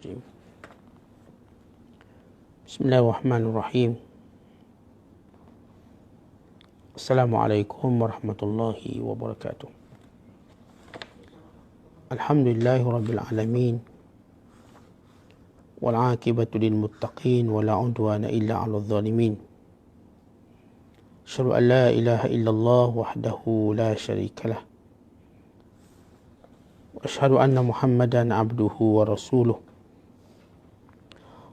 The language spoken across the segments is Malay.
الرجيم بسم الله الرحمن الرحيم السلام عليكم ورحمة الله وبركاته الحمد لله رب العالمين والعاقبة للمتقين ولا عدوان إلا على الظالمين أشهد أن لا إله إلا الله وحده لا شريك له وأشهد أن محمدا عبده ورسوله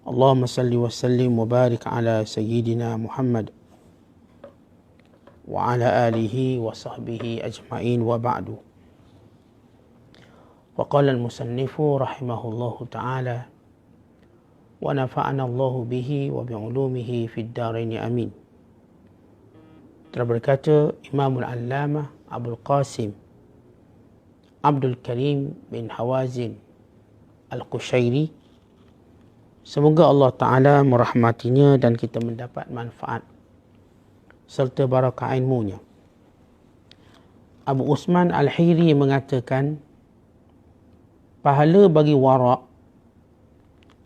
اللهم صل وسلم وبارك على سيدنا محمد وعلى آله وصحبه أجمعين وبعد. وقال المصنف رحمه الله تعالى ونفعنا الله به وبعلومه في الدارين آمين. Telah berkata Imamul Allamah Abdul Qasim Abdul Karim bin Hawazin Al-Qushairi, semoga Allah Ta'ala merahmatinya dan kita mendapat manfaat serta barakah ilmunya. Abu Usman Al-Hiri mengatakan, pahala bagi wara'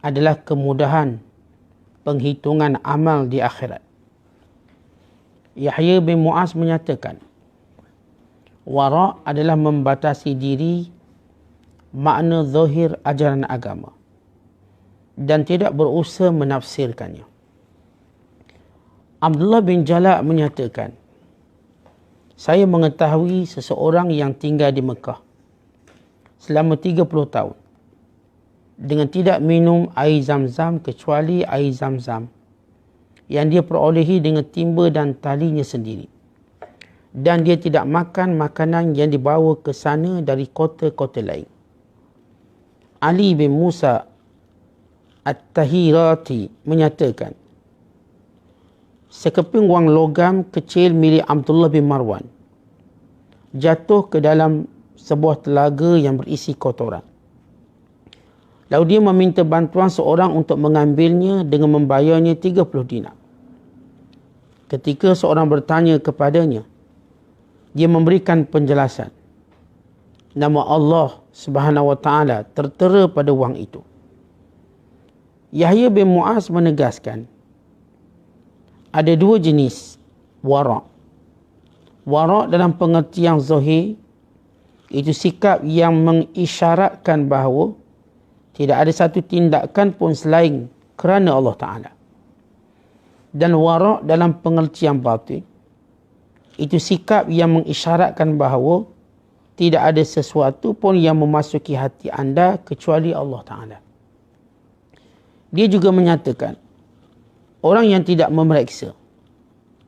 adalah kemudahan penghitungan amal di akhirat. Yahya bin Mu'az menyatakan, wara' adalah membatasi diri makna zahir ajaran agama dan tidak berusaha menafsirkannya. Abdullah bin Jalak menyatakan, saya mengetahui seseorang yang tinggal di Mekah selama 30 tahun dengan tidak minum air zam-zam kecuali air zam-zam yang dia perolehi dengan timba dan talinya sendiri, dan dia tidak makan makanan yang dibawa ke sana dari kota-kota lain. Ali bin Musa At-Tahirati menyatakan, sekeping wang logam kecil milik Abdullah bin Marwan jatuh ke dalam sebuah telaga yang berisi kotoran. Lalu dia meminta bantuan seorang untuk mengambilnya dengan membayarnya 30 dinar. Ketika seorang bertanya kepadanya, dia memberikan penjelasan. Nama Allah Subhanahu wa Ta'ala tertera pada wang itu. Yahya bin Mu'az menegaskan, ada dua jenis wara'. Wara' dalam pengertian zahir, itu sikap yang mengisyaratkan bahawa tidak ada satu tindakan pun selain kerana Allah Ta'ala. Dan wara' dalam pengertian batin, itu sikap yang mengisyaratkan bahawa tidak ada sesuatu pun yang memasuki hati anda kecuali Allah Ta'ala. Dia juga menyatakan, orang yang tidak memeriksa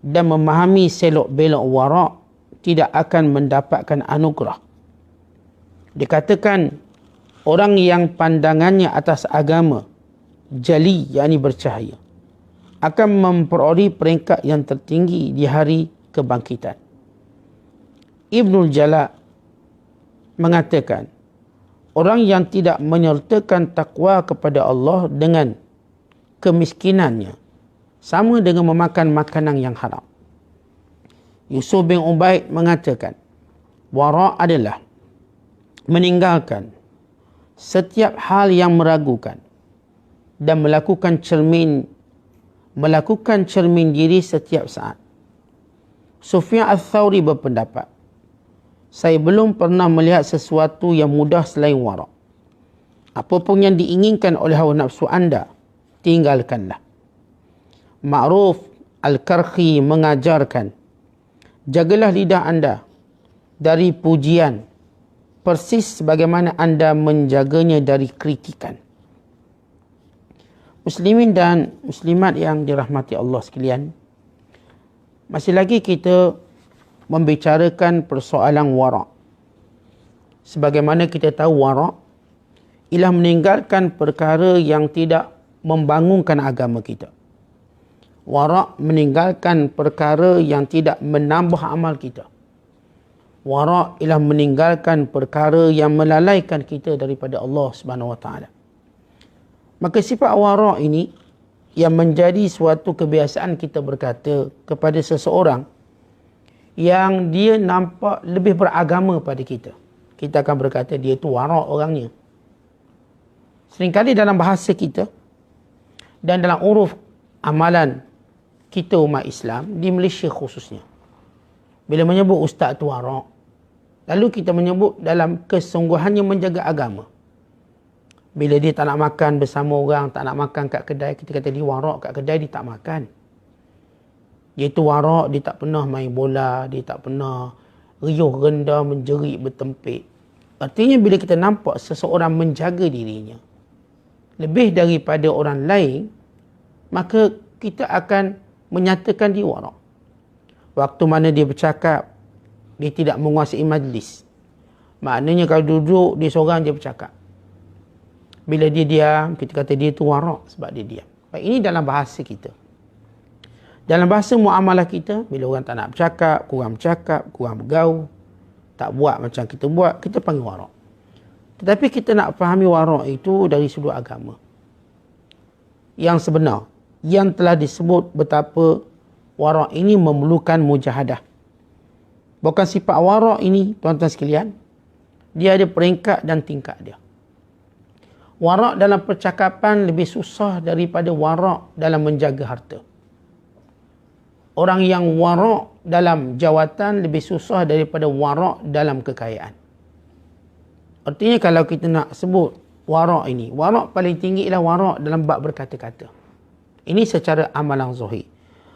dan memahami selok belok wara' tidak akan mendapatkan anugerah. Dikatakan, orang yang pandangannya atas agama jali, yakni bercahaya, akan memperoleh peringkat yang tertinggi di hari kebangkitan. Ibnul Jalak mengatakan, orang yang tidak menyertakan takwa kepada Allah dengan kemiskinannya sama dengan memakan makanan yang haram. Yusuf bin Ubaid mengatakan, wara' adalah meninggalkan setiap hal yang meragukan dan melakukan cermin diri setiap saat. Sufyan Ats-Tsauri berpendapat, saya belum pernah melihat sesuatu yang mudah selain wara'. Apapun yang diinginkan oleh hawa nafsu anda, tinggalkanlah. Ma'ruf Al-Karhi mengajarkan, jagalah lidah anda dari pujian, persis sebagaimana anda menjaganya dari kritikan. Muslimin dan muslimat yang dirahmati Allah sekalian, masih lagi kita membicarakan persoalan wara'. Sebagaimana kita tahu, wara' ialah meninggalkan perkara yang tidak membangunkan agama kita. Wara' meninggalkan perkara yang tidak menambah amal kita. Wara' ialah meninggalkan perkara yang melalaikan kita daripada Allah Subhanahu wa Ta'ala. Maka sifat wara' ini yang menjadi suatu kebiasaan kita berkata kepada seseorang yang dia nampak lebih beragama pada kita. Kita akan berkata dia tu wara' orangnya. Seringkali dalam bahasa kita dan dalam uruf amalan kita umat Islam di Malaysia khususnya, bila menyebut ustaz tu warak, lalu kita menyebut dalam kesungguhannya menjaga agama. Bila dia tak nak makan bersama orang, tak nak makan kat kedai, kita kata dia warak kat kedai, dia tak makan. Dia tu warak, dia tak pernah main bola, dia tak pernah riuh rendah, menjerit, bertempik. Artinya bila kita nampak seseorang menjaga dirinya lebih daripada orang lain, maka kita akan menyatakan dia warak. Waktu mana dia bercakap, dia tidak menguasai majlis. Maknanya kalau duduk, dia seorang je bercakap. Bila dia diam, kita kata dia tu warak sebab dia diam. Baik, ini dalam bahasa kita. Dalam bahasa muamalah kita, bila orang tak nak bercakap, kurang bergaul, tak buat macam kita buat, kita panggil warak. Tetapi kita nak fahami warak itu dari sudut agama yang sebenar, yang telah disebut betapa warak ini memerlukan mujahadah. Bukan sifat warak ini, tuan-tuan sekalian, dia ada peringkat dan tingkat dia. Warak dalam percakapan lebih susah daripada warak dalam menjaga harta. Orang yang warak dalam jawatan lebih susah daripada warak dalam kekayaan. Artinya kalau kita nak sebut warak ini, warak paling tinggi ialah warak dalam bab berkata-kata. Ini secara amalan zahir.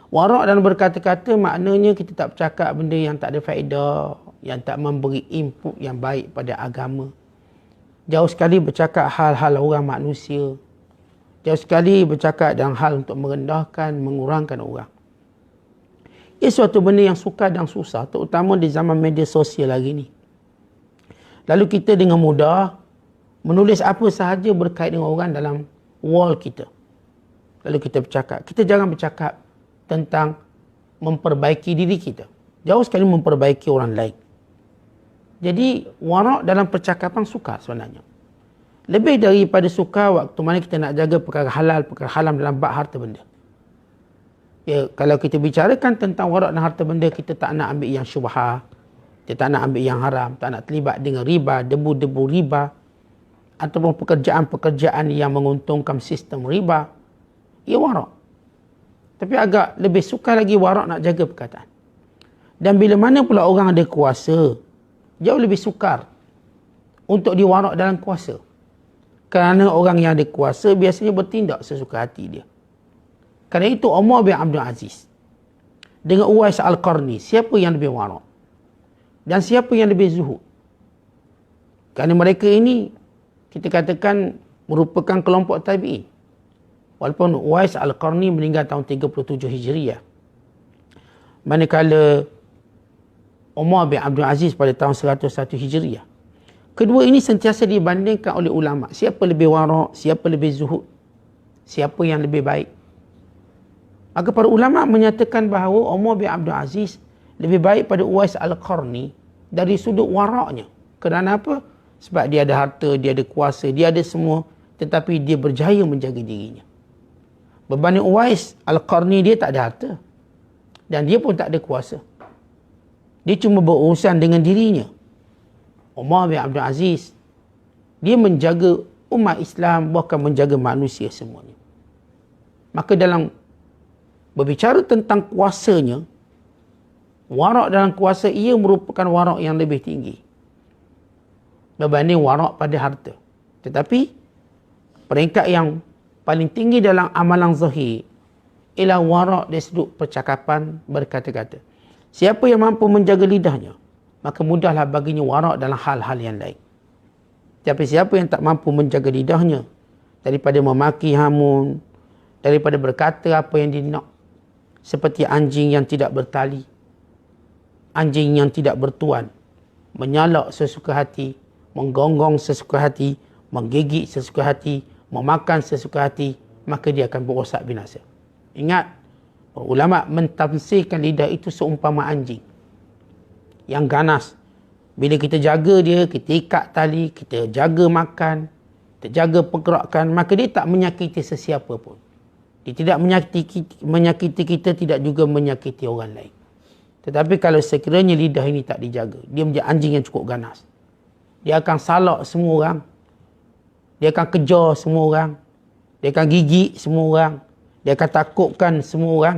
Warak dalam berkata-kata maknanya kita tak bercakap benda yang tak ada faedah, yang tak memberi input yang baik pada agama. Jauh sekali bercakap hal-hal orang manusia. Jauh sekali bercakap dalam hal untuk merendahkan, mengurangkan orang. Ia suatu benda yang sukar dan susah, terutama di zaman media sosial hari ini. Lalu kita dengan mudah menulis apa sahaja berkait dengan orang dalam wall kita. Lalu kita bercakap. Kita jangan bercakap tentang memperbaiki diri kita. Jauh sekali memperbaiki orang lain. Jadi warak dalam percakapan sukar sebenarnya. Lebih daripada sukar waktu mana kita nak jaga perkara halal, perkara haram dalam bab harta benda. Ya, kalau kita bicarakan tentang warak dan harta benda, kita tak nak ambil yang syubhah, kita tak nak ambil yang haram, tak nak terlibat dengan riba, debu-debu riba, ataupun pekerjaan-pekerjaan yang menguntungkan sistem riba. Ia warak. Tapi agak lebih sukar lagi warak nak jaga perkataan. Dan bila mana pula orang ada kuasa, jauh lebih sukar untuk diwarak dalam kuasa. Kerana orang yang ada kuasa biasanya bertindak sesuka hati dia. Kerana itu Umar bin Abdul Aziz dengan Uwais Al-Qarni, siapa yang lebih warak? Dan siapa yang lebih zuhud? Kerana mereka ini kita katakan merupakan kelompok tabi'in. Walaupun Uwais Al-Qarni meninggal tahun 37 Hijriah. Manakala Umar bin Abdul Aziz pada tahun 101 Hijriah. Kedua ini sentiasa dibandingkan oleh ulama. Siapa lebih warak, siapa lebih zuhud, siapa yang lebih baik. Maka para ulama menyatakan bahawa Umar bin Abdul Aziz lebih baik pada Uwais Al-Qarni dari sudut waraknya. Kerana apa? Sebab dia ada harta, dia ada kuasa, dia ada semua, tetapi dia berjaya menjaga dirinya. Berbanding Uwais Al-Qarni, dia tak ada harta. Dan dia pun tak ada kuasa. Dia cuma berurusan dengan dirinya. Umar bin Abdul Aziz, dia menjaga umat Islam, bahkan menjaga manusia semuanya. Maka dalam berbicara tentang kuasanya, warak dalam kuasa ia merupakan warak yang lebih tinggi berbanding warak pada harta. Tetapi peringkat yang paling tinggi dalam amalan zahir ialah warak dari sudut percakapan berkata-kata. Siapa yang mampu menjaga lidahnya, maka mudahlah baginya warak dalam hal-hal yang lain. Tapi siapa yang tak mampu menjaga lidahnya daripada memaki hamun, daripada berkata apa yang dia nak, seperti anjing yang tidak bertali, anjing yang tidak bertuan, menyalak sesuka hati, menggonggong sesuka hati, menggigit sesuka hati, memakan sesuka hati, maka dia akan berosak binasa. Ingat, ulama mentafsirkan lidah itu seumpama anjing yang ganas. Bila kita jaga dia, kita ikat tali, kita jaga makan, kita jaga pergerakan, maka dia tak menyakiti sesiapa pun. Dia tidak menyakiti kita, tidak juga menyakiti orang lain. Tetapi kalau sekiranya lidah ini tak dijaga, dia menjadi anjing yang cukup ganas. Dia akan salak semua orang. Dia akan kejar semua orang. Dia akan gigit semua orang. Dia akan takutkan semua orang.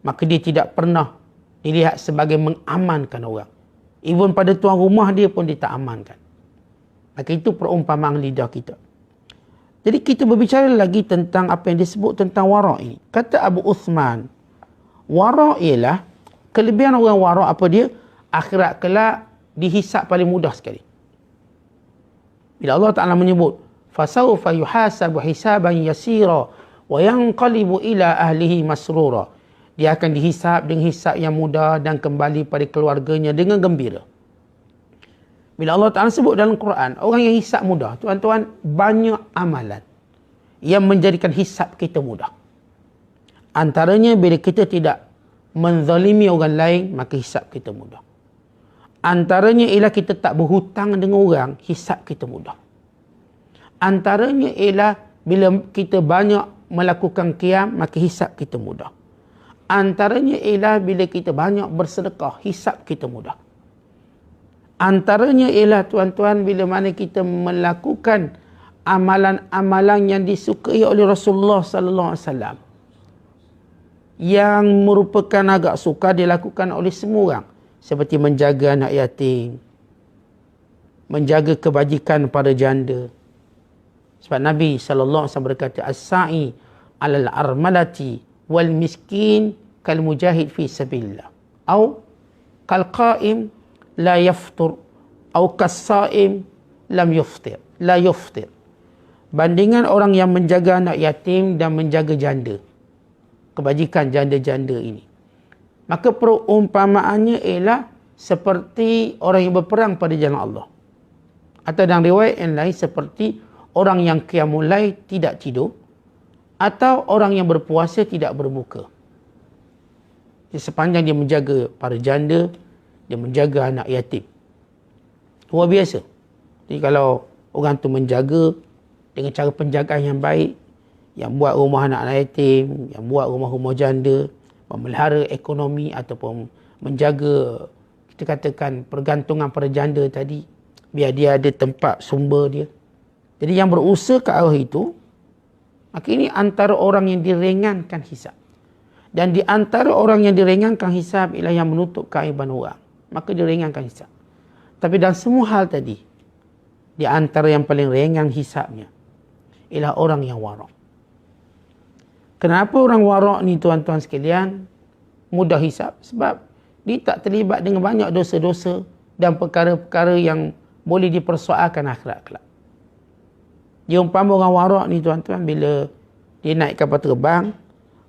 Maka dia tidak pernah dilihat sebagai mengamankan orang. Even pada tuan rumah dia pun dia tak amankan. Maka itu perumpamaan lidah kita. Jadi kita berbicara lagi tentang apa yang disebut tentang wara' ini. Kata Abu Uthman, wara' ialah kelebihan orang wara' apa dia? Akhirat kelak dihisap paling mudah sekali. Bila Allah Ta'ala menyebut, فَسَوْفَ يُحَاسَبُ حِسَابًا يَسِيرًا وَيَنْقَلِبُ إِلَىٰ أَهْلِهِ مَسْرُورًا. Dia akan dihisap dengan hisap yang mudah dan kembali pada keluarganya dengan gembira. Bila Allah Ta'ala sebut dalam Quran, orang yang hisap mudah, tuan-tuan, banyak amalan yang menjadikan hisap kita mudah. Antaranya bila kita tidak menzalimi orang lain, maka hisap kita mudah. Antaranya ialah kita tak berhutang dengan orang, hisap kita mudah. Antaranya ialah bila kita banyak melakukan qiyam, maka hisap kita mudah. Antaranya ialah bila kita banyak bersedekah, hisap kita mudah. Antaranya ialah tuan-tuan bila mana kita melakukan amalan-amalan yang disukai oleh Rasulullah sallallahu alaihi wasallam, yang merupakan agak sukar dilakukan oleh semua orang, seperti menjaga anak yatim, menjaga kebajikan para janda. Sebab Nabi sallallahu alaihi wasallam berkata, as-sa'i 'alal armalati wal miskin kal mujahid fi sabilillah, atau kal qa'im la yaftur, atau kas-sa'im lam yuftir, la yuftir. Bandingan orang yang menjaga anak yatim dan menjaga janda, kebajikan janda-janda ini, maka perumpamaannya ialah seperti orang yang berperang pada jalan Allah. Atau dalam riwayat yang lain, seperti orang yang qiyamul lail tidak tidur, atau orang yang berpuasa tidak berbuka. Jadi sepanjang dia menjaga para janda, dia menjaga anak yatim, luar biasa. Jadi kalau orang tu menjaga dengan cara penjagaan yang baik, yang buat rumah anak-anak yatim, yang buat rumah-rumah janda, memelihara ekonomi ataupun menjaga, kita katakan, pergantungan para janda tadi, biar dia ada tempat sumber dia. Jadi yang berusaha ke arah itu, maka ini antara orang yang diringankan hisab. Dan di antara orang yang diringankan hisab ialah yang menutup keaiban orang, maka diringankan hisab. Tapi dalam semua hal tadi, di antara yang paling ringan hisabnya ialah orang yang wara'. Kenapa orang wara' ni tuan-tuan sekalian mudah hisab? Sebab dia tak terlibat dengan banyak dosa-dosa dan perkara-perkara yang boleh dipersoalkan akhirat kelak. Dia umpama orang wara' ni tuan-tuan, bila dia naik kapal terbang,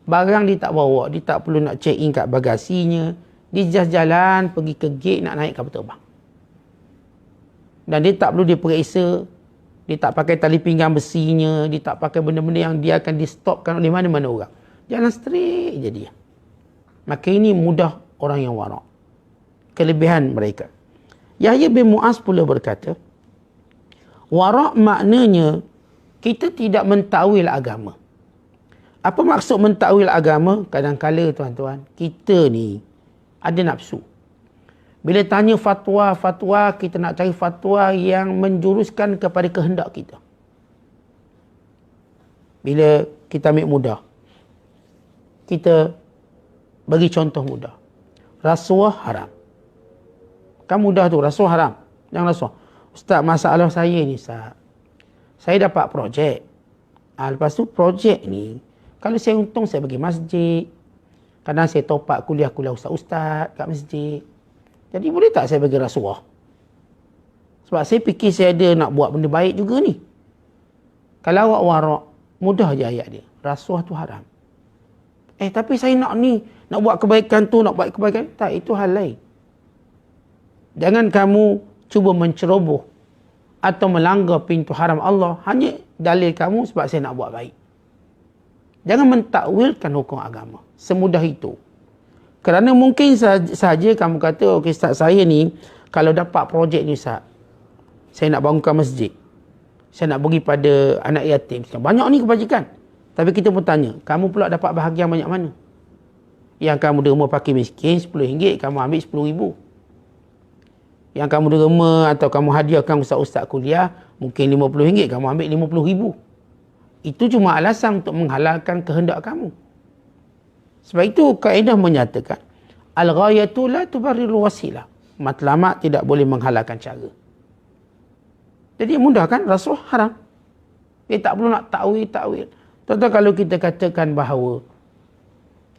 barang dia tak bawa, dia tak perlu nak check in kat bagasinya, dia just jalan pergi ke gate nak naik kapal terbang. Dan dia tak perlu diperiksa, dia tak pakai tali pinggang besinya, dia tak pakai benda-benda yang dia akan di-stopkan oleh mana-mana orang. Jalan straight je dia. Maka ini mudah orang yang wara'. Kelebihan mereka. Yahya bin Mu'az pula berkata, wara' maknanya kita tidak mentakwil agama. Apa maksud mentakwil agama? Kadang-kala tuan-tuan, kita ni ada nafsu. Bila tanya fatwa, kita nak cari fatwa yang menjuruskan kepada kehendak kita. Bila kita ambil mudah, kita bagi contoh mudah. Rasuah haram. Kan mudah tu, rasuah haram. Jangan rasuah. Ustaz, masalah saya ni Ustaz, saya dapat projek. Lepas tu projek ni, kalau saya untung saya bagi masjid. Kadang saya top up kuliah-kuliah ustaz-ustaz kat masjid. Jadi boleh tak saya bagi rasuah? Sebab saya fikir saya ada nak buat benda baik juga ni. Kalau awak wara', mudah je ayat dia. Rasuah tu haram. Tapi saya nak ni, nak buat kebaikan tu, nak buat kebaikan. Tak, itu hal lain. Jangan kamu cuba menceroboh atau melanggar pintu haram Allah hanya dalil kamu sebab saya nak buat baik. Jangan mentakwilkan hukum agama semudah itu. Kerana mungkin saja kamu kata, okey Ustaz, saya ni kalau dapat projek ni Ustaz, saya nak bangunkan masjid, saya nak bagi pada anak yatim, banyak ni kebajikan. Tapi kita pun tanya, kamu pula dapat bahagian banyak mana? Yang kamu derma pakai miskin RM10, kamu ambil RM10,000. Yang kamu derma atau kamu hadiahkan ustaz-ustaz kuliah, Mungkin RM50, kamu ambil RM50,000. Itu cuma alasan untuk menghalalkan kehendak kamu. Sebab itu kaedah menyatakan al-ghayatu la tubarrirul wasilah. Matlamat tidak boleh menghalalkan cara. Jadi mudah kan? Rasul haram. Dia tak perlu nak takwil. Contoh kalau kita katakan bahawa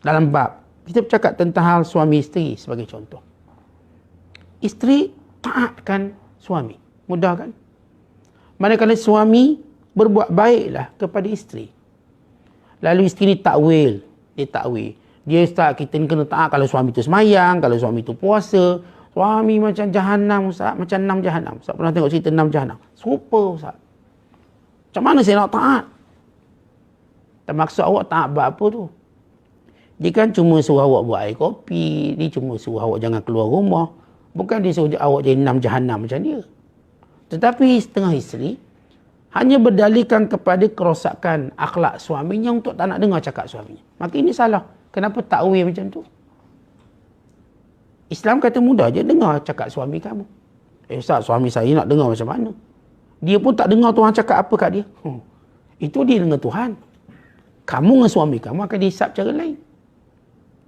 dalam bab, kita bercakap tentang hal suami isteri sebagai contoh. Isteri taatkan suami. Mudah kan? Manakala suami berbuat baiklah kepada isteri. Lalu isteri ni takwil. Dia takwil. Dia Ustaz, kita ni kena taat kalau suami tu semayang, kalau suami tu puasa. Suami macam jahanam Ustaz, macam 6 jahanam. Ustaz pernah tengok cerita 6 jahanam? Super Ustaz. Macam mana saya nak taat? Tak maksud awak taat buat apa tu? Dia kan cuma suruh awak buat air kopi, dia cuma suruh awak jangan keluar rumah. Bukan dia suruh awak jadi 6 jahanam macam dia. Tetapi setengah isteri hanya berdalilkan kepada kerosakan akhlak suaminya untuk tak nak dengar cakap suaminya. Maka ini salah. Kenapa takwil macam tu? Islam kata mudah je, dengar cakap suami kamu. Ustaz, suami saya nak dengar macam mana? Dia pun tak dengar Tuhan cakap apa kat dia. Itu dia dengan Tuhan. Kamu dengan suami kamu akan dihisap cara lain.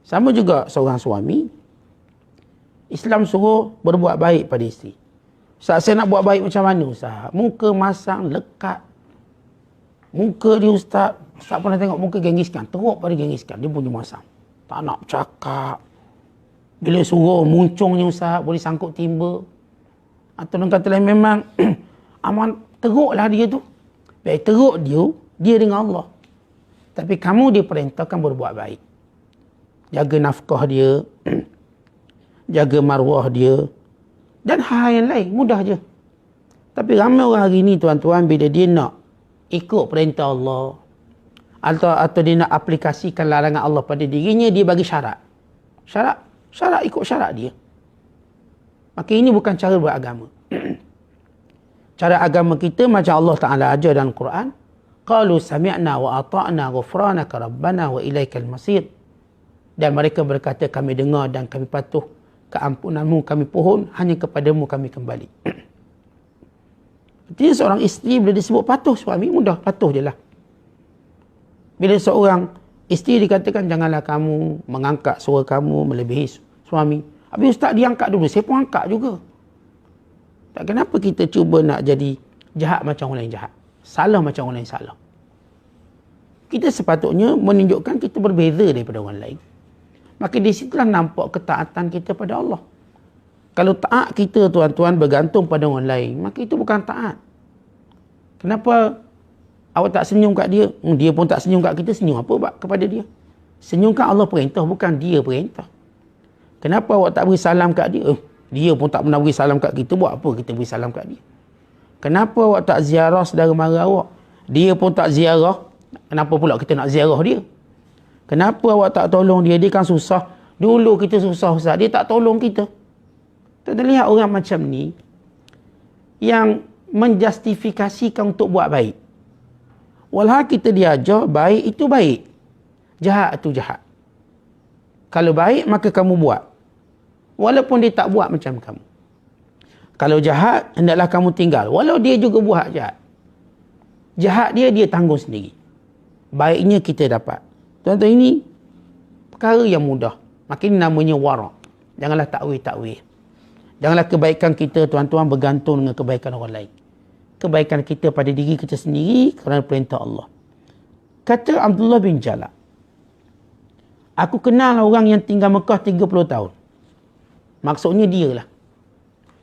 Sama juga seorang suami, Islam suruh berbuat baik pada isteri. Ustaz, saya nak buat baik macam mana Ustaz? Muka masang, lekat. Muka dia Ustaz pernah tengok muka Genghis Khan. Teruk pada Genghis Khan. Dia punya masang. Tak nak cakap. Bila suruh muncungnya Ustaz, boleh sangkut timba. Atau orang kata lain memang aman teruklah dia tu. Baik teruk dia dengan Allah. Tapi kamu diperintahkan berbuat baik. Jaga nafkah dia. Jaga maruah dia. Dan hal yang lain, mudah je. Tapi ramai orang hari ni tuan-tuan, bila dia nak ikut perintah Allah, atau dia nak aplikasikan larangan Allah pada dirinya, dia bagi syarat. Syarat ikut syarat dia. Maka ini bukan cara beragama. Cara agama kita macam Allah Ta'ala ajar dalam Quran. Qalu sami'na wa ata'na ghufranaka rabbana wa ilaikal masir. Dan mereka berkata, kami dengar dan kami patuh. Keampunanmu kami pohon, hanya kepadamu kami kembali. Jadi seorang isteri bila disebut patuh suami, mudah, patuh je lah. Bila seorang isteri dikatakan, janganlah kamu mengangkat suara kamu melebihi suami. Habis Ustaz diangkat dulu, saya pun angkat juga. Tak, kenapa kita cuba nak jadi jahat macam orang lain jahat? Salah macam orang lain salah. Kita sepatutnya menunjukkan kita berbeza daripada orang lain. Maka di situlah nampak ketaatan kita pada Allah. Kalau taat kita tuan-tuan bergantung pada orang lain, maka itu bukan taat. Kenapa awak tak senyum kat dia? Dia pun tak senyum kat kita, senyum apa kepada dia? Senyumkan Allah perintah, bukan dia perintah. Kenapa awak tak beri salam kat dia? Dia pun tak pernah beri salam kat kita, buat apa kita beri salam kat dia? Kenapa awak tak ziarah saudara mara awak? Dia pun tak ziarah, kenapa pula kita nak ziarah dia? Kenapa awak tak tolong dia? Dia kan susah. Dulu kita susah Ustaz, dia tak tolong kita. Kita lihat orang macam ni yang menjustifikasikan untuk buat baik. Walau kita diajar baik itu baik, jahat itu jahat. Kalau baik maka kamu buat, walaupun dia tak buat macam kamu. Kalau jahat, hendaklah kamu tinggal, walau dia juga buat jahat. Jahat dia tanggung sendiri. Baiknya kita dapat. Tuan-tuan, ini perkara yang mudah. Maka ini namanya wara'. Janganlah takwil. Janganlah kebaikan kita tuan-tuan bergantung dengan kebaikan orang lain. Kebaikan kita pada diri kita sendiri kerana perintah Allah. Kata Abdullah bin Jalal, aku kenal orang yang tinggal Mekah 30 tahun. Maksudnya dia lah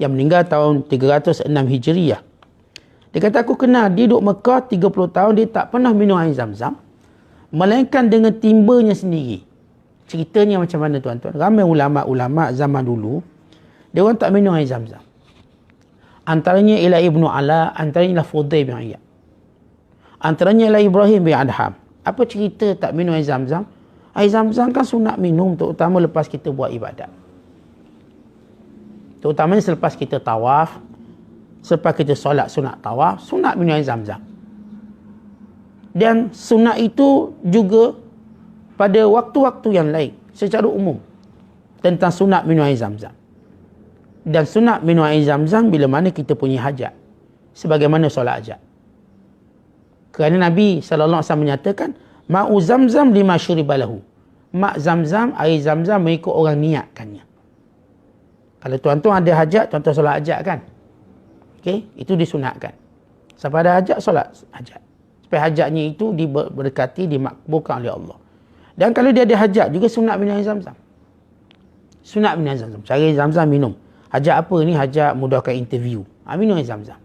yang meninggal tahun 306 Hijriah. Dia kata, aku kenal dia duduk Mekah 30 tahun, dia tak pernah minum air Zam-Zam, melainkan dengan timbanya sendiri. Ceritanya macam mana tuan-tuan? Ramai ulama-ulama zaman dulu, dia orang tak minum air Zam-Zam. Antaranya ialah Ibnu Ala, antaranya ialah Fudail bin Iyad. Antaranya ialah Ibrahim bin Adham. Apa cerita tak minum air Zam-Zam? Air Zam-Zam kan sunat minum, terutama lepas kita buat ibadat. Terutamanya selepas kita tawaf, selepas kita solat sunat tawaf, sunat minum air Zam-Zam. Dan sunat itu juga pada waktu-waktu yang lain secara umum tentang sunat minum air Zam-Zam. Dan sunat minum air Zam-Zam bila mana kita punya hajat. sebagaimana solat hajat. Kerana Nabi SAW menyatakan, ma'u zamzam lima syuribalahu. Mak zamzam, air zamzam mengikut orang niatkannya. Kalau tuan-tuan ada hajat, tuan-tuan solat hajat kan? Okey, itu disunatkan. Siapa ada hajat, solat hajat. Supaya hajatnya itu diberkati, dimakbulkan oleh Allah. Dan kalau dia ada hajat, juga sunat minum air zamzam. Sunat minum air zamzam. Cari zamzam, minum. Hajat apa ni? Hajat mudahkan interview. Minum air zamzam.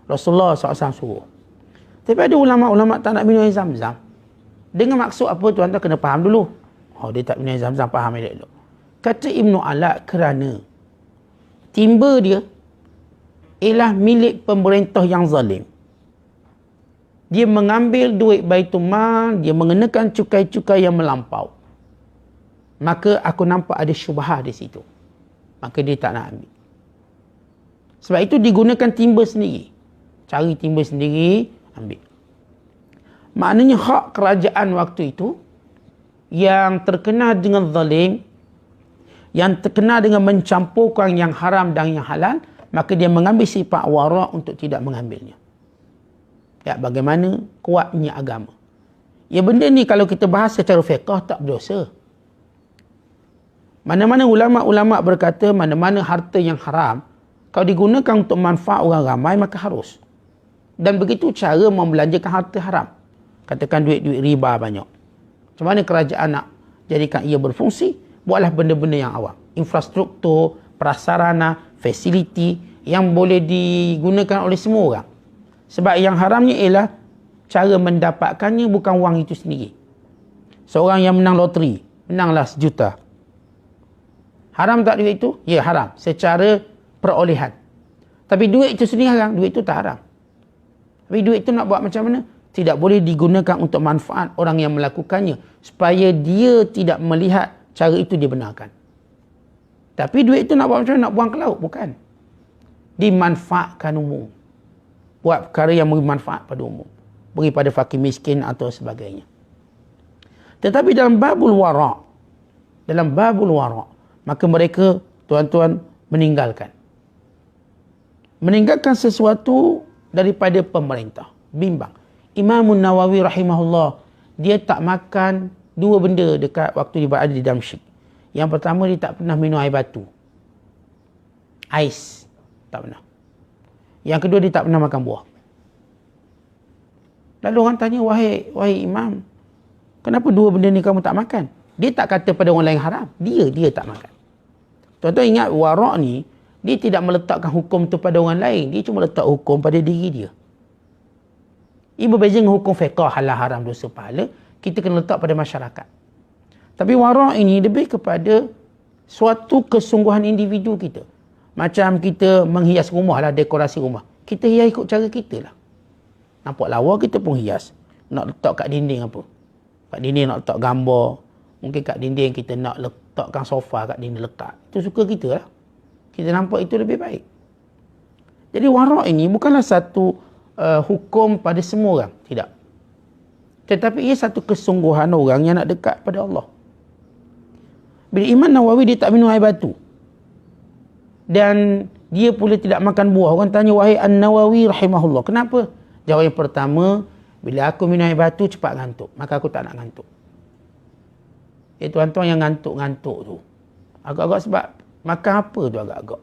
Rasulullah SAW suruh. Tapi ada ulama-ulama tak nak minum air zamzam. Dengan maksud apa, tuan-tuan kena faham dulu. Dia tak minum air zamzam, faham elok. Kata Ibnu Alaq, kerana timba dia ialah milik pemerintah yang zalim. Dia mengambil duit Baitul Mal, dia mengenakan cukai-cukai yang melampau. Maka aku nampak ada syubhah di situ. Maka dia tak nak ambil. Sebab itu digunakan timba sendiri. Cari timba sendiri, ambil. Maknanya hak kerajaan waktu itu yang terkena dengan zalim, yang terkena dengan mencampurkan yang haram dan yang halal, maka dia mengambil sifat wara' untuk tidak mengambilnya. Ya, bagaimana kuatnya agama. Ya, benda ni kalau kita bahas secara fiqh tak berdosa. Mana-mana ulama-ulama berkata mana-mana harta yang haram, kalau digunakan untuk manfaat orang ramai, maka harus. Dan begitu cara membelanjakan harta haram. Katakan duit-duit riba banyak. Macam mana kerajaan nak jadikan ia berfungsi? Buatlah benda-benda yang awam. Infrastruktur, prasarana, fasiliti yang boleh digunakan oleh semua orang. Sebab yang haramnya ialah cara mendapatkannya bukan wang itu sendiri. Seorang yang menang loteri, menanglah 1 juta. Haram tak duit itu? Ya, haram. Secara perolehan. Tapi duit itu sendiri haram. Duit itu tak haram. Tapi duit itu nak buat macam mana? Tidak boleh digunakan untuk manfaat orang yang melakukannya. Supaya dia tidak melihat cara itu dibenarkan. Tapi duit itu nak buat macam mana? Nak buang ke laut? Bukan. Dimanfaatkan umum. Buat perkara yang memberi manfaat pada umum. Beri pada fakir miskin atau sebagainya. Tetapi dalam babul wara', maka mereka, tuan-tuan, meninggalkan sesuatu daripada pemerintah. Bimbang. Imam Nawawi rahimahullah, dia tak makan 2 benda dekat waktu dia berada di Damsyik. Yang pertama, dia tak pernah minum air batu. Ais. Tak pernah. Yang kedua, dia tak pernah makan buah. Lalu orang tanya, wahai imam, kenapa 2 benda ni kamu tak makan? Dia tak kata pada orang lain haram. Dia tak makan. Tuan-tuan ingat, wara' ni, dia tidak meletakkan hukum tu pada orang lain. Dia cuma letak hukum pada diri dia. Ia berbeza dengan hukum fiqh, halal haram, dosa pahala. Kita kena letak pada masyarakat. Tapi wara' ini lebih kepada suatu kesungguhan individu kita. Macam kita menghias rumah lah, dekorasi rumah. Kita hias ikut cara kita lah. Nampak lawa, kita pun hias. Nak letak kat dinding apa? Kat dinding nak letak gambar. Mungkin kat dinding kita nak letakkan sofa kat dinding letak. Itu suka kita lah. Kita nampak itu lebih baik. Jadi wara' ini bukanlah satu hukum pada semua orang. Tidak. Tetapi ia satu kesungguhan orang yang nak dekat pada Allah. Bila Imam Nawawi, dia tak minum air batu. Dan dia pula tidak makan buah. Orang tanya, wahai An-Nawawi rahimahullah, kenapa? Jawab yang pertama, bila aku minum air batu, cepat ngantuk. Maka aku tak nak ngantuk. Tuan-tuan yang ngantuk-ngantuk tu, agak-agak sebab makan apa tu agak-agak.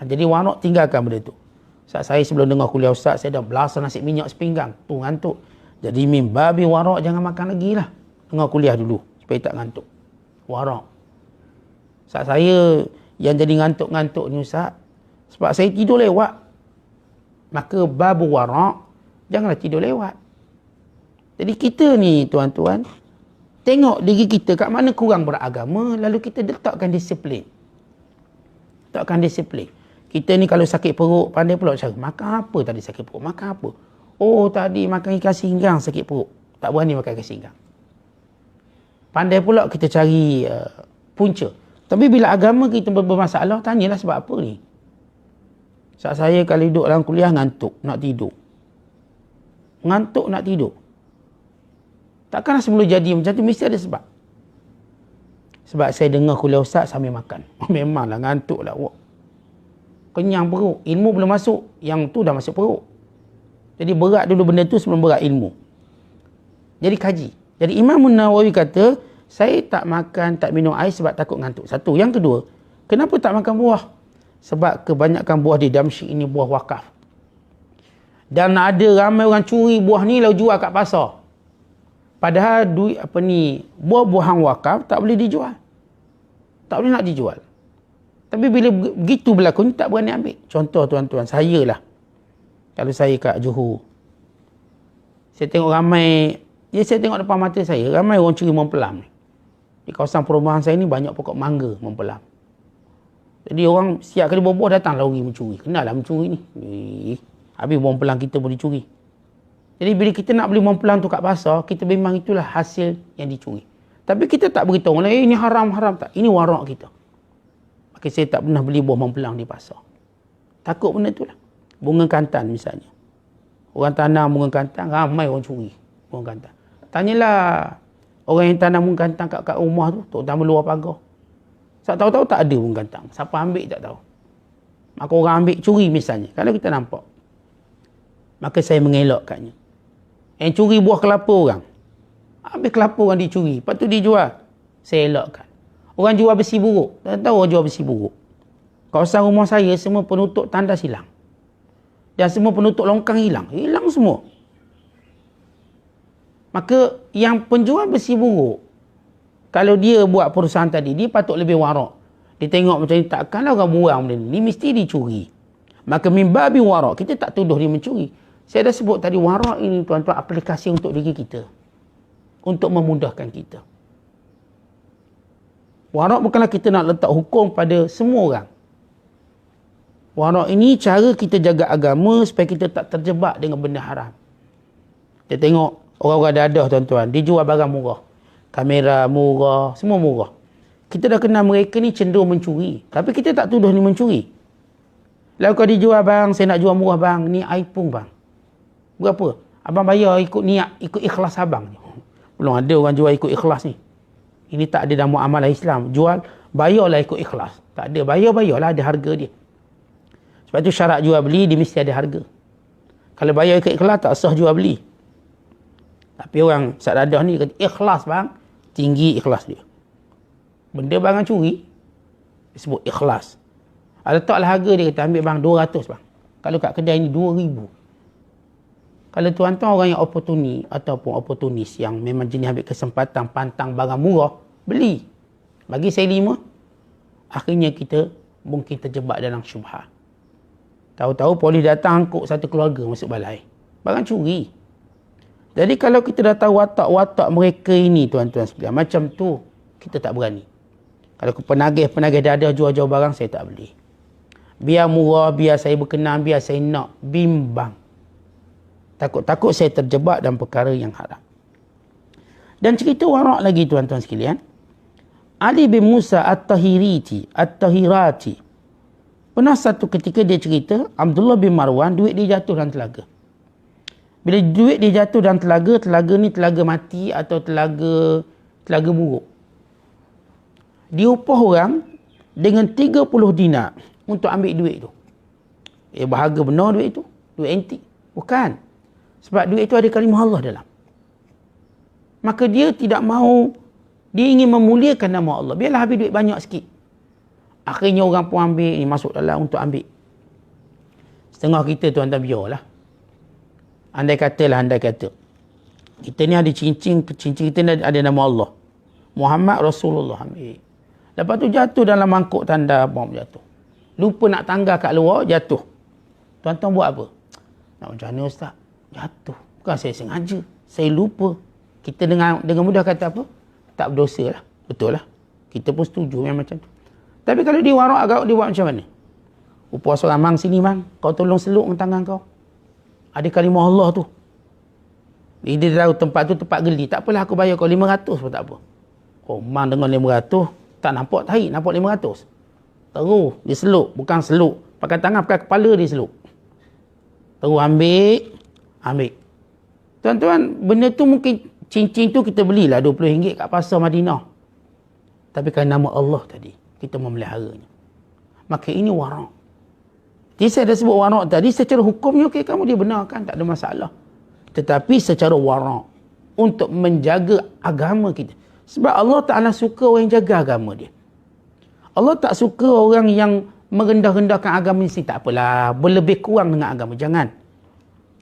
Jadi wara' tinggalkan benda tu. Saat saya sebelum dengar kuliah ustaz, saya dah belasah nasi minyak sepinggang. Tu ngantuk. Jadi min babi wara' jangan makan lagi lah. Dengar kuliah dulu, supaya tak ngantuk. Wara'. Saat saya yang jadi ngantuk-ngantuk ni ustaz, sebab saya tidur lewat. Maka babu wara', janganlah tidur lewat. Jadi kita ni tuan-tuan, tengok diri kita kat mana kurang beragama, lalu kita letakkan disiplin. Letakkan disiplin. Kita ni kalau sakit perut, pandai pula cara. Makan apa tadi sakit perut? Makan apa? Oh, tadi makan ikan singgang sakit perut. Tak berani makan ikan singgang. Pandai pula kita cari punca. Tapi bila agama kita bermasalah, tanyalah sebab apa ni. Saat saya kalau duduk dalam kuliah, ngantuk, nak tidur. Ngantuk, nak tidur. Takkanlah sebelum jadi macam tu, mesti ada sebab. Sebab saya dengar kuliah ustaz sambil makan. Memanglah ngantuk lah. Kenyang perut. Ilmu belum masuk, yang tu dah masuk perut. Jadi berat dulu benda tu sebelum berat ilmu. Jadi kaji. Jadi Imam Nawawi kata, saya tak makan, tak minum air sebab takut ngantuk. Satu. Yang kedua, kenapa tak makan buah? Sebab kebanyakan buah di Damsyik ini buah wakaf. Dan ada ramai orang curi buah ni lalu jual kat pasar. Padahal buah-buahan wakaf tak boleh dijual. Tak boleh nak dijual. Tapi bila begitu berlaku ni tak berani ambil. Contoh tuan-tuan, saya lah. Kalau saya kat Johor, saya tengok ramai, saya tengok depan mata saya, ramai orang curi mempelam ni. Di kawasan perumahan saya ni banyak pokok mangga mempelam. Jadi orang siap kali buah datang lari mencuri. Kenalah mencuri ni. Habis mempelam kita boleh curi. Jadi bila kita nak beli mempelam tu kat pasar, kita memang itulah hasil yang dicuri. Tapi kita tak beritahu orang lain, ini haram-haram tak. Ini warak kita. Maka saya tak pernah beli buah mempelang di pasar. Takut benda tu lah. Bunga kantan misalnya. Orang tanam bunga kantan, ramai orang curi bunga kantan. Tanyalah orang yang tanam bunga kantan kat rumah tu, terutama luar pagar. Sebab tahu-tahu tak ada bunga kantan. Siapa ambil tak tahu. Maka orang ambil curi misalnya. Kalau kita nampak. Maka saya mengelakkannya. Yang curi buah kelapa orang. Ambil kelapa orang dicuri. Lepas tu dijual. Saya elakkan. Orang jual besi buruk. Tak tahu orang jual besi buruk. Kawasan rumah saya semua penutup tandas hilang. Dan semua penutup longkang hilang. Hilang semua. Maka yang penjual besi buruk, kalau dia buat perusahaan tadi, dia patut lebih warak. Dia tengok macam ni, takkanlah orang buang benda ni. Ni mesti dicuri. Maka mimbabi warak. Kita tak tuduh dia mencuri. Saya dah sebut tadi, warak ini tuan-tuan aplikasi untuk diri kita. Untuk memudahkan kita. Warak bukanlah kita nak letak hukum pada semua orang. Warak ini cara kita jaga agama supaya kita tak terjebak dengan benda haram. Kita tengok orang-orang dadah tuan-tuan, dia jual barang murah. Kamera murah, semua murah. Kita dah kenal mereka ni cenderung mencuri. Tapi kita tak tuduh ni mencuri. Lalu kalau dia jual bang, saya nak jual murah bang, ni iPhone bang. Berapa? Abang bayar ikut niat, ikut ikhlas abang. Belum ada orang jual ikut ikhlas ni. Ini tak ada dalam muamalah Islam. Jual, bayarlah ikut ikhlas. Tak ada, bayarlah ada harga dia. Sebab tu syarat jual beli, dia mesti ada harga. Kalau bayar ikut ikhlas, tak sah jual beli. Tapi orang sadadah ni kata, ikhlas bang, tinggi ikhlas dia. Benda barang curi, disebut ikhlas. Letaklah harga dia kata, ambil bang 200 bang. Kalau kat kedai ni 2,000. Kalau tuan-tuan orang yang oportunis yang memang jenis ambil kesempatan pantang barang murah, beli. Bagi saya 5, akhirnya kita mungkin terjebak dalam syubhat. Tahu-tahu polis datang angkut satu keluarga masuk balai. Barang curi. Jadi kalau kita dah tahu watak-watak mereka ini tuan-tuan sekalian, macam tu kita tak berani. Kalau penagih dadah jual-jual barang, saya tak beli. Biar murah, biar saya berkenan, biar saya nak, bimbang. Takut-takut saya terjebak dalam perkara yang haram. Dan cerita warak lagi tuan-tuan sekalian. Ali bin Musa At-Tahirati. Pernah satu ketika dia cerita, Abdullah bin Marwan, duit dia jatuh dalam telaga. Bila duit dia jatuh dalam telaga ni telaga mati atau telaga buruk. Dia upah orang dengan 30 dinar untuk ambil duit tu. Berharga benar duit tu? Duit antik? Bukan. Sebab duit itu ada kalimah Allah dalam. Maka dia tidak mahu, dia ingin memuliakan nama Allah. Biarlah habis duit banyak sikit. Akhirnya orang pun ambil, masuk dalam untuk ambil. Setengah kita tuan-tuan biarlah. Andai kata. Kita ni ada cincin kita ni ada nama Allah. Muhammad Rasulullah ambil. Lepas tu jatuh dalam mangkuk tanda bom jatuh. Lupa nak tangga kat luar, jatuh. Tuan-tuan buat apa? Nak macam mana ustaz? Jatuh. Bukan saya sengaja. Saya lupa. Kita dengan mudah kata apa? Tak berdosa lah. Betul lah. Kita pun setuju yang macam tu. Tapi kalau dia warak agak, dia buat macam mana? Upah seorang mang sini mang. Kau tolong seluk dengan tangan kau. Ada kalimah Allah tu. Dia tahu tempat tu tempat geli. Tak apalah aku bayar kau 500 pun tak apa. Oh mang dengan 500. Tak nampak tahi. Nampak 500. Terus dia seluk. Bukan seluk. Pakai tangan, pakai kepala dia seluk. Terus ambil. Tuan-tuan, benda tu mungkin cincin tu kita belilah RM20 kat pasar Madinah. Tapi kerana nama Allah tadi, kita memeliharanya. Maka ini warak. Jadi saya dah sebut warak tadi, secara hukumnya okey, kamu dibenarkan, tak ada masalah. Tetapi secara warak, untuk menjaga agama kita. Sebab Allah Ta'ala suka orang yang jaga agama dia. Allah tak suka orang yang merendah-rendahkan agama ni. Tak apalah, berlebih kurang dengan agama. Jangan.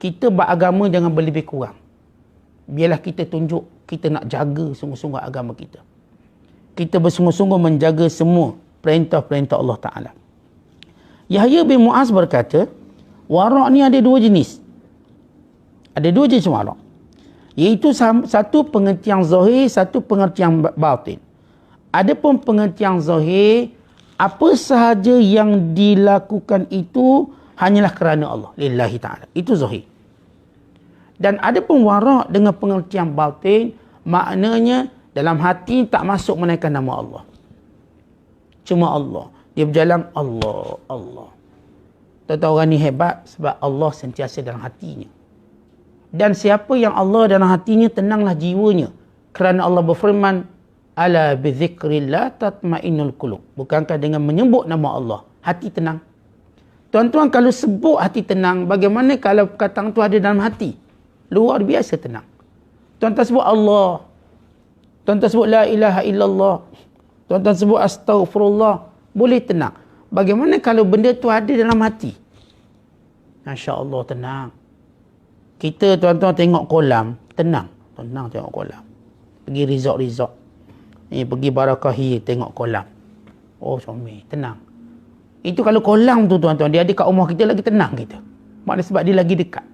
Kita beragama jangan berlebih kurang. Biarlah kita tunjuk kita nak jaga sungguh-sungguh agama kita. Kita bersungguh-sungguh menjaga semua perintah-perintah Allah Ta'ala. Yahya bin Mu'az berkata, warak ni ada dua jenis. Ada dua jenis warak. Iaitu satu pengertian zahir, satu pengertian batin. Adapun pengertian zahir, apa sahaja yang dilakukan itu hanyalah kerana Allah. Lillahi ta'ala. Itu zahir. Dan adapun warak dengan pengertian batin, maknanya dalam hati tak masuk menaikkan nama Allah. Cuma Allah. Dia berjalan Allah, Allah. Tahu orang ni hebat sebab Allah sentiasa dalam hatinya. Dan siapa yang Allah dalam hatinya, tenanglah jiwanya. Kerana Allah berfirman, ala bizikrillah tatma'innul qulub. Bukankah dengan menyebut nama Allah, hati tenang? Tuan-tuan, kalau sebut hati tenang, bagaimana kalau perkataan tu ada dalam hati? Luar biasa tenang. Tuan-tuan sebut Allah. Tuan-tuan sebut la ilaha illallah. Tuan-tuan sebut astaghfirullah. Boleh tenang. Bagaimana kalau benda tu ada dalam hati? Masya Allah, tenang. Kita tuan-tuan tengok kolam, tenang. Tenang tengok kolam. Pergi resort-resort. Pergi Barakahi tengok kolam. Oh, comel. Tenang. Itu kalau kolam tu tuan-tuan, dia ada kat rumah kita, lagi tenang kita. Maknanya sebab dia lagi dekat.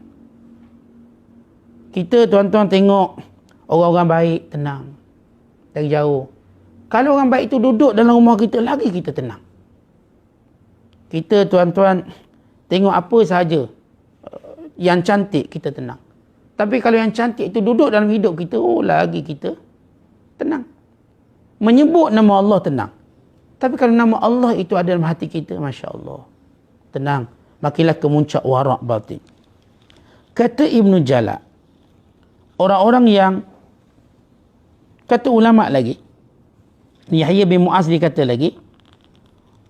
Kita tuan-tuan tengok orang-orang baik, tenang. Dari jauh. Kalau orang baik itu duduk dalam rumah kita, lagi kita tenang. Kita tuan-tuan tengok apa sahaja yang cantik, kita tenang. Tapi kalau yang cantik itu duduk dalam hidup kita, oh lagi kita tenang. Menyebut nama Allah tenang. Tapi kalau nama Allah itu ada dalam hati kita, Masya Allah, tenang. Makinlah kemuncak warak batin. Kata Ibn Jalal, orang-orang yang, kata ulama lagi, Yahya bin Mu'az dikata lagi,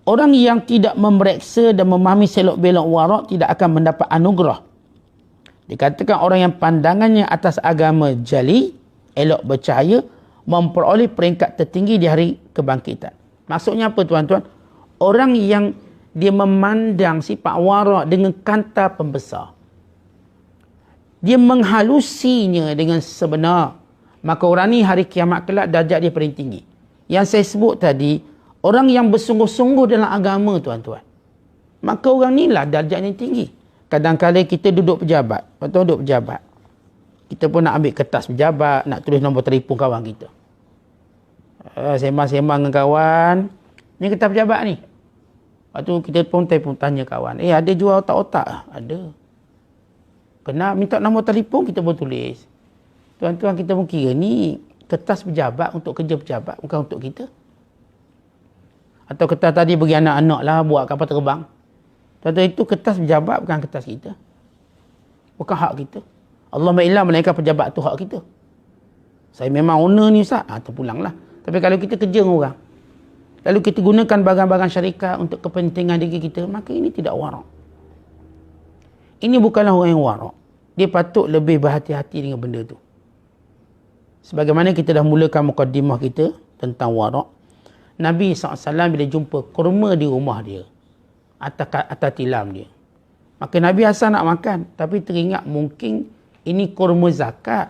orang yang tidak memeriksa dan memahami selok-belok warak tidak akan mendapat anugerah. Dikatakan orang yang pandangannya atas agama jali, elok bercahaya, memperoleh peringkat tertinggi di hari kebangkitan. Maksudnya apa tuan-tuan? Orang yang dia memandang sifat warak dengan kanta pembesar. Dia menghalusinya dengan sebenar. Maka orang ni hari kiamat kelak darjat dia paling tinggi. Yang saya sebut tadi, orang yang bersungguh-sungguh dalam agama tuan-tuan. Maka orang ni lah darjatnya tinggi. Kadang-kadang kita duduk pejabat. Tuan-tuan duduk pejabat. Kita pun nak ambil kertas pejabat, nak tulis nombor telefon kawan kita. Sembang-sembang dengan kawan. Ni kertas pejabat ni. Lepas tu kita pun tanya kawan. Ada jual otak-otak? Ada. Kena minta nombor telefon, kita pun tulis. Tuan-tuan, kita pun kira ni kertas pejabat untuk kerja pejabat, bukan untuk kita. Atau kertas tadi bagi anak-anak lah buat kapal terbang. Tuan-tuan, itu kertas pejabat, bukan kertas kita. Bukan hak kita. Allah ma'ilah menaikkan pejabat tu hak kita. Saya memang owner ni Ustaz, terpulanglah. Tapi kalau kita kerja dengan orang, lalu kita gunakan barang-barang syarikat untuk kepentingan diri kita, maka ini tidak warak. Ini bukanlah orang yang warak. Dia patut lebih berhati-hati dengan benda tu. Sebagaimana kita dah mulakan mukaddimah kita tentang warak, Nabi SAW bila jumpa kurma di rumah dia, atas tilam dia, maka Nabi asal nak makan, tapi teringat mungkin ini kurma zakat.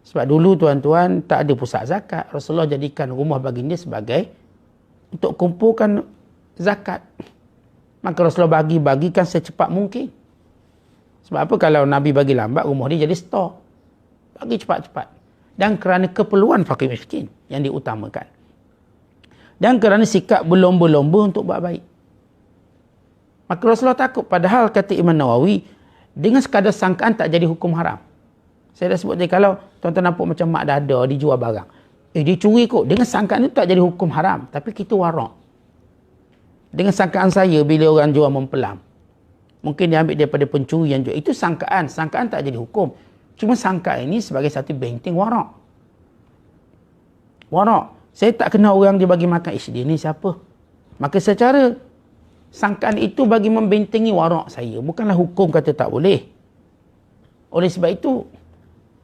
Sebab dulu tuan-tuan tak ada pusat zakat. Rasulullah jadikan rumah baginda sebagai untuk kumpulkan zakat. Maka Rasulullah bagikan secepat mungkin. Sebab apa? Kalau Nabi bagi lambat, rumah dia jadi store. Bagi cepat-cepat. Dan kerana keperluan fakir miskin yang diutamakan. Dan kerana sikap berlomba-lomba untuk buat baik. Maka Rasulullah takut. Padahal kata Imam Nawawi, dengan sekadar sangkaan tak jadi hukum haram. Saya dah sebut tadi, kalau tuan-tuan nampak macam mak dada dijual barang. Dia curi kot. Dengan sangkaan itu tak jadi hukum haram. Tapi kita warak. Dengan sangkaan saya, bila orang jual mempelam, mungkin dia ambil daripada pencuri yang jual. Itu sangkaan. Sangkaan tak jadi hukum. Cuma sangkaan ini sebagai satu benteng warak. Warak. Saya tak kenal orang dia bagi makan. Dia ni siapa? Maka secara Sangkaan itu bagi membentengi warak saya. Bukanlah hukum kata tak boleh. Oleh sebab itu,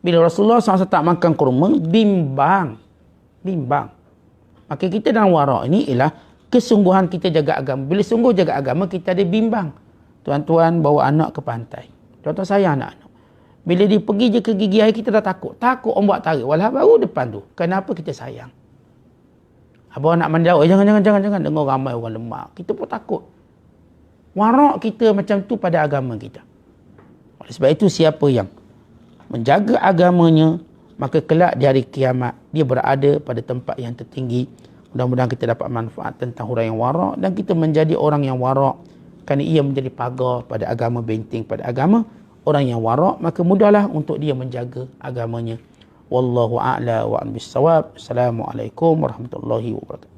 bila Rasulullah SAW tak makan kurma, bimbang. Maka kita dalam warak ini ialah kesungguhan kita jaga agama. Bila sungguh jaga agama, kita ada bimbang. Tuan-tuan bawa anak ke pantai. Tuan-tuan sayang anak-anak. Bila dia pergi je ke gigi air, kita dah takut. Takut ombak tarik. Walau baru depan tu. Kenapa kita sayang? Abang nak mandau, jangan. Dengar ramai orang lemak. Kita pun takut. Warak kita macam tu pada agama kita. Oleh sebab itu, siapa yang menjaga agamanya, maka kelak di hari kiamat, dia berada pada tempat yang tertinggi. Mudah-mudahan kita dapat manfaat tentang huraian warak dan kita menjadi orang yang warak kerana ia menjadi pagar pada agama, benteng pada agama. Orang yang warak, maka mudahlah untuk dia menjaga agamanya. Wallahu a'la wa a'lam bissawab. Assalamualaikum warahmatullahi wabarakatuh.